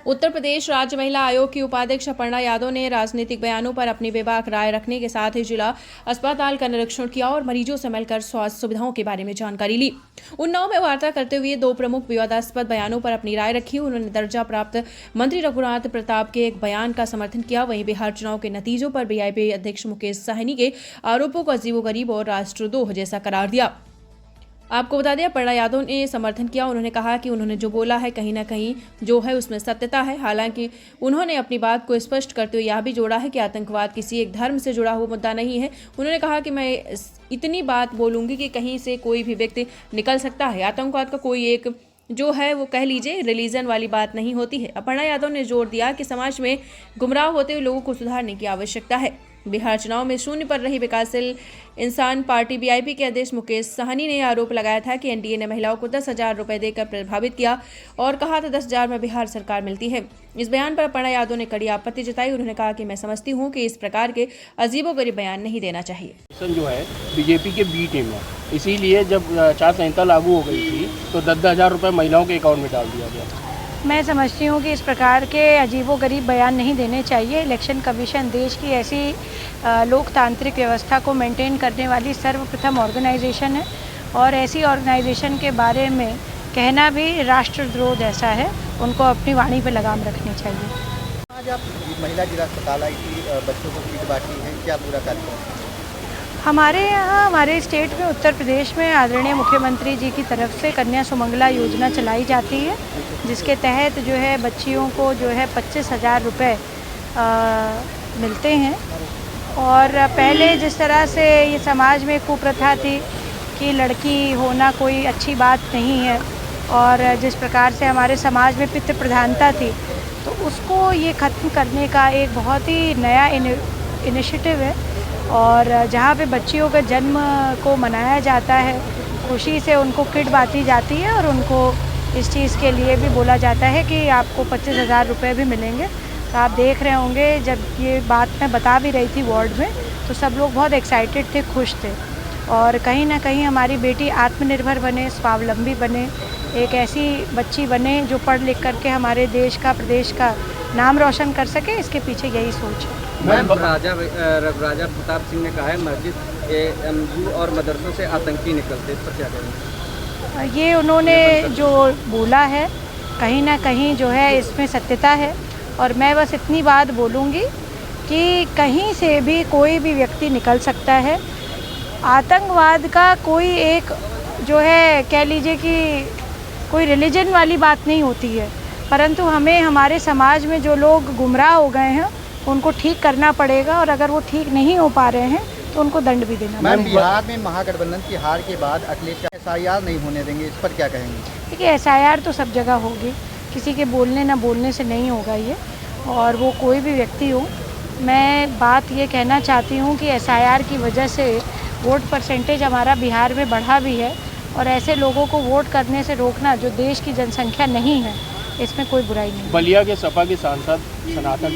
उत्तर प्रदेश राज्य महिला आयोग की उपाध्यक्ष अपर्णा यादव ने राजनीतिक बयानों पर अपनी बेबाक राय रखने के साथ ही जिला अस्पताल का निरीक्षण किया और मरीजों से मिलकर स्वास्थ्य सुविधाओं के बारे में जानकारी ली। उन्नाव में वार्ता करते हुए दो प्रमुख विवादास्पद बयानों पर अपनी राय रखी। उन्होंने दर्जा प्राप्त मंत्री रघुनाथ प्रताप के एक बयान का समर्थन किया। वहीं बिहार चुनाव के नतीजों पर बीआईपी अध्यक्ष मुकेश साहनी के आरोपों को अजीबोगरीब और राष्ट्रद्रोह जैसा करार दिया। आपको बता दें, अपर्णा यादव ने समर्थन किया। उन्होंने कहा कि उन्होंने जो बोला है कहीं ना कहीं जो है उसमें सत्यता है। हालांकि उन्होंने अपनी बात को स्पष्ट करते हुए यह भी जोड़ा है कि आतंकवाद किसी एक धर्म से जुड़ा हुआ मुद्दा नहीं है। उन्होंने कहा कि मैं इतनी बात बोलूंगी कि कहीं से कोई भी व्यक्ति निकल सकता है। आतंकवाद का कोई एक जो है वो कह लीजिए रिलीजन वाली बात नहीं होती है। अपर्णा यादव ने जोर दिया कि समाज में गुमराह होते हुए लोगों को सुधारने की आवश्यकता है। बिहार चुनाव में शून्य पर रही विकासशील इंसान पार्टी बीआईपी के अध्यक्ष मुकेश साहनी ने आरोप लगाया था कि एनडीए ने महिलाओं को 10,000 रुपए देकर प्रभावित किया और कहा था 10,000 में बिहार सरकार मिलती है। इस बयान पर अपर्णा यादव ने कड़ी आपत्ति जताई। उन्होंने कहा कि मैं समझती हूं कि इस प्रकार के अजीबोगरीब बयान नहीं देना चाहिए। जो है बीजेपी के बी टीम है, इसीलिए जब आचार संहिता लागू हो गई थी तो 10,000 रुपये महिलाओं के अकाउंट में डाल दिया गया। मैं समझती हूँ कि इस प्रकार के अजीबोगरीब बयान नहीं देने चाहिए। इलेक्शन कमीशन देश की ऐसी लोकतांत्रिक व्यवस्था को मेंटेन करने वाली सर्वप्रथम ऑर्गेनाइजेशन है और ऐसी ऑर्गेनाइजेशन के बारे में कहना भी राष्ट्रद्रोह जैसा है। उनको अपनी वाणी पर लगाम रखनी चाहिए। आज आप महिला जिला अस्पताल आई थी, बच्चों को किट बांटी है, क्या पूरा कार्यक्रम? हमारे यहाँ हमारे स्टेट में उत्तर प्रदेश में आदरणीय मुख्यमंत्री जी की तरफ से कन्या सुमंगला योजना चलाई जाती है, जिसके तहत जो है बच्चियों को जो है 25,000 रुपये मिलते हैं। और पहले जिस तरह से ये समाज में कुप्रथा थी कि लड़की होना कोई अच्छी बात नहीं है और जिस प्रकार से हमारे समाज में पितृ प्रधानता थी, तो उसको ये ख़त्म करने का एक बहुत ही नया इनिशिएटिव है। और जहाँ पे बच्चियों के जन्म को मनाया जाता है, खुशी से उनको किट बांटी जाती है और उनको इस चीज़ के लिए भी बोला जाता है कि आपको 25,000 रुपये भी मिलेंगे। तो आप देख रहे होंगे जब ये बात मैं बता भी रही थी वार्ड में, तो सब लोग बहुत एक्साइटेड थे, खुश थे। और कहीं ना कहीं हमारी बेटी आत्मनिर्भर बने, स्वावलंबी बने, एक ऐसी बच्ची बने जो पढ़ लिख करके हमारे देश का, प्रदेश का नाम रोशन कर सके। इसके पीछे यही सोच है। राजा प्रताप सिंह ने कहा है मस्जिद एमयू और मदरसों से आतंकी निकलते, इस पर क्या करेंगे? ये उन्होंने जो बोला है कहीं ना कहीं जो है इसमें सत्यता है। और मैं बस इतनी बात बोलूँगी कि कहीं से भी कोई भी व्यक्ति निकल सकता है। आतंकवाद का कोई एक जो है कह लीजिए कि कोई रिलीजन वाली बात नहीं होती है, परंतु हमें हमारे समाज में जो लोग गुमराह हो गए हैं उनको ठीक करना पड़ेगा और अगर वो ठीक नहीं हो पा रहे हैं तो उनको दंड भी देना पड़ेगा। मैम, बिहार में महागठबंधन की हार के बाद अखिलेश का SIR नहीं होने देंगे, इस पर क्या कहेंगे? देखिए, SIR तो सब जगह होगी, किसी के बोलने ना बोलने से नहीं होगा ये, और वो कोई भी व्यक्ति हो। मैं बात ये कहना चाहती हूँ कि SIR की वजह से वोट परसेंटेज हमारा बिहार में बढ़ा भी है और ऐसे लोगों को वोट करने से रोकना जो देश की जनसंख्या नहीं है, इसमें कोई बुराई नहीं। बलिया के सपा के सांसद सनातन